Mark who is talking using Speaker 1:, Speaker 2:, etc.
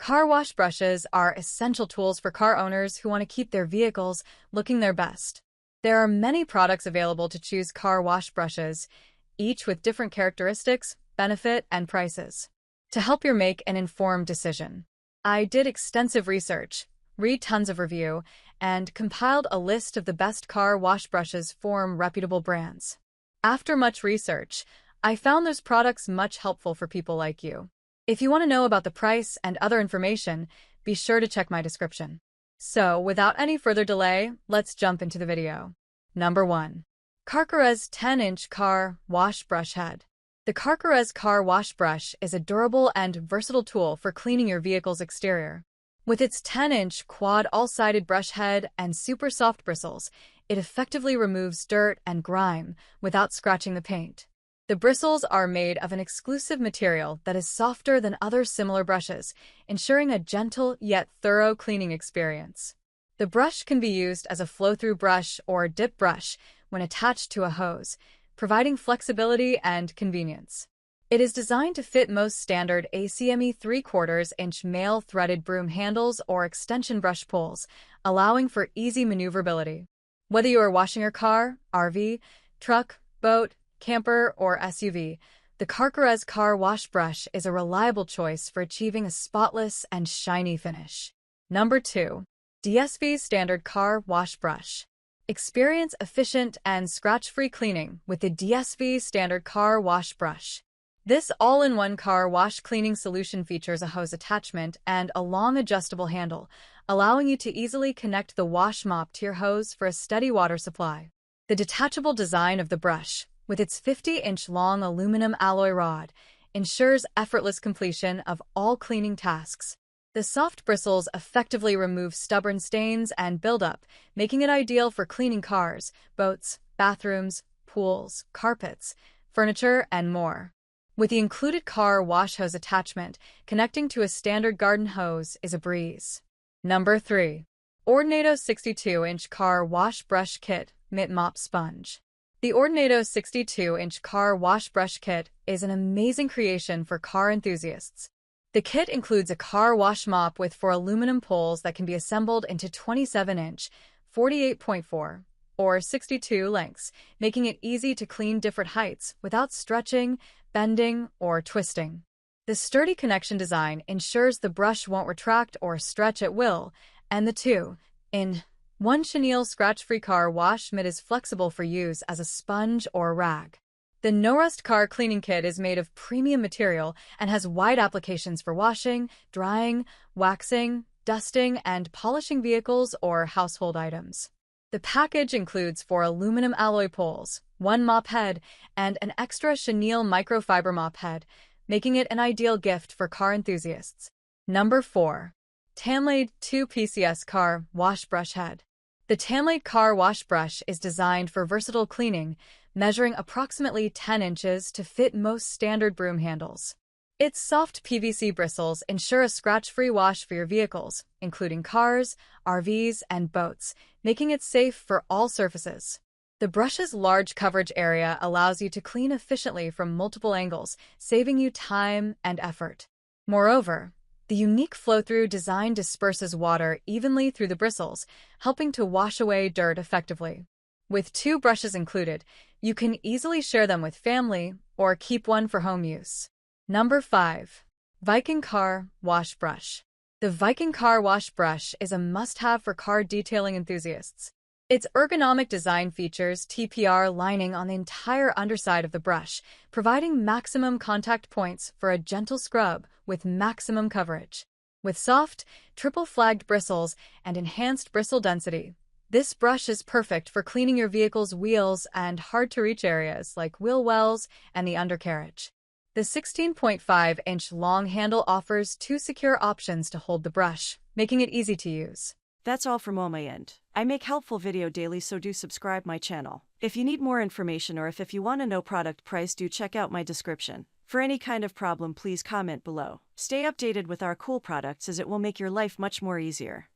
Speaker 1: Car wash brushes are essential tools for car owners who want to keep their vehicles looking their best. There are many products available to choose car wash brushes, each with different characteristics, benefit, and prices. To help you make an informed decision, I did extensive research, read tons of review, and compiled a list of the best car wash brushes from reputable brands. After much research, I found those products much helpful for people like you. If you want to know about the price and other information, be sure to check my description. So, without any further delay, let's jump into the video. Number 1. Carcharez 10-inch Car Wash Brush Head. The Carcharez Car Wash Brush is a durable and versatile tool for cleaning your vehicle's exterior. With its 10-inch quad all-sided brush head and super soft bristles, it effectively removes dirt and grime without scratching the paint. The bristles are made of an exclusive material that is softer than other similar brushes, ensuring a gentle yet thorough cleaning experience. The brush can be used as a flow-through brush or dip brush when attached to a hose, providing flexibility and convenience. It is designed to fit most standard ACME 3/4-inch male threaded broom handles or extension brush pulls, allowing for easy maneuverability. Whether you are washing your car, RV, truck, boat, camper, or SUV, the Carcharez Car Wash Brush is a reliable choice for achieving a spotless and shiny finish. Number 2. DSV Standard Car Wash Brush. Experience efficient and scratch-free cleaning with the DSV Standard Car Wash Brush. This all-in-one car wash cleaning solution features a hose attachment and a long adjustable handle, allowing you to easily connect the wash mop to your hose for a steady water supply. The detachable design of the brush, with its 50-inch long aluminum alloy rod, ensures effortless completion of all cleaning tasks. The soft bristles effectively remove stubborn stains and buildup, making it ideal for cleaning cars, boats, bathrooms, pools, carpets, furniture, and more. With the included car wash hose attachment, connecting to a standard garden hose is a breeze. Number 3. Ordinado 62-inch Car Wash Brush Kit Mitt Mop Sponge. The Ordinado 62-inch Car Wash Brush Kit is an amazing creation for car enthusiasts. The kit includes a car wash mop with 4 aluminum poles that can be assembled into 27-inch, 48.4, or 62 lengths, making it easy to clean different heights without stretching, bending, or twisting. The sturdy connection design ensures the brush won't retract or stretch at will, and the 2-in-1 chenille scratch-free car wash mitt is flexible for use as a sponge or rag. The No Rust Car Cleaning Kit is made of premium material and has wide applications for washing, drying, waxing, dusting, and polishing vehicles or household items. The package includes 4 aluminum alloy poles, 1 mop head, and an extra chenille microfiber mop head, making it an ideal gift for car enthusiasts. Number 4. Tamlade 2 PCS Car Wash Brush Head. The Tamlade Car Wash Brush is designed for versatile cleaning, measuring approximately 10 inches to fit most standard broom handles. Its soft PVC bristles ensure a scratch-free wash for your vehicles, including cars, RVs, and boats, making it safe for all surfaces. The brush's large coverage area allows you to clean efficiently from multiple angles, saving you time and effort. Moreover, the unique flow-through design disperses water evenly through the bristles, helping to wash away dirt effectively. With 2 brushes included, you can easily share them with family or keep one for home use. Number 5. Viking Car Wash Brush. The Viking Car Wash Brush is a must-have for car detailing enthusiasts. Its ergonomic design features TPR lining on the entire underside of the brush, providing maximum contact points for a gentle scrub with maximum coverage. With soft, triple-flagged bristles and enhanced bristle density, this brush is perfect for cleaning your vehicle's wheels and hard-to-reach areas like wheel wells and the undercarriage. The 16.5-inch long handle offers 2 secure options to hold the brush, making it easy to use.
Speaker 2: That's all from on my end. I make helpful video daily, so do subscribe my channel. If you need more information or if you want to know product price, do check out my description. For any kind of problem, please comment below. Stay updated with our cool products as it will make your life much more easier.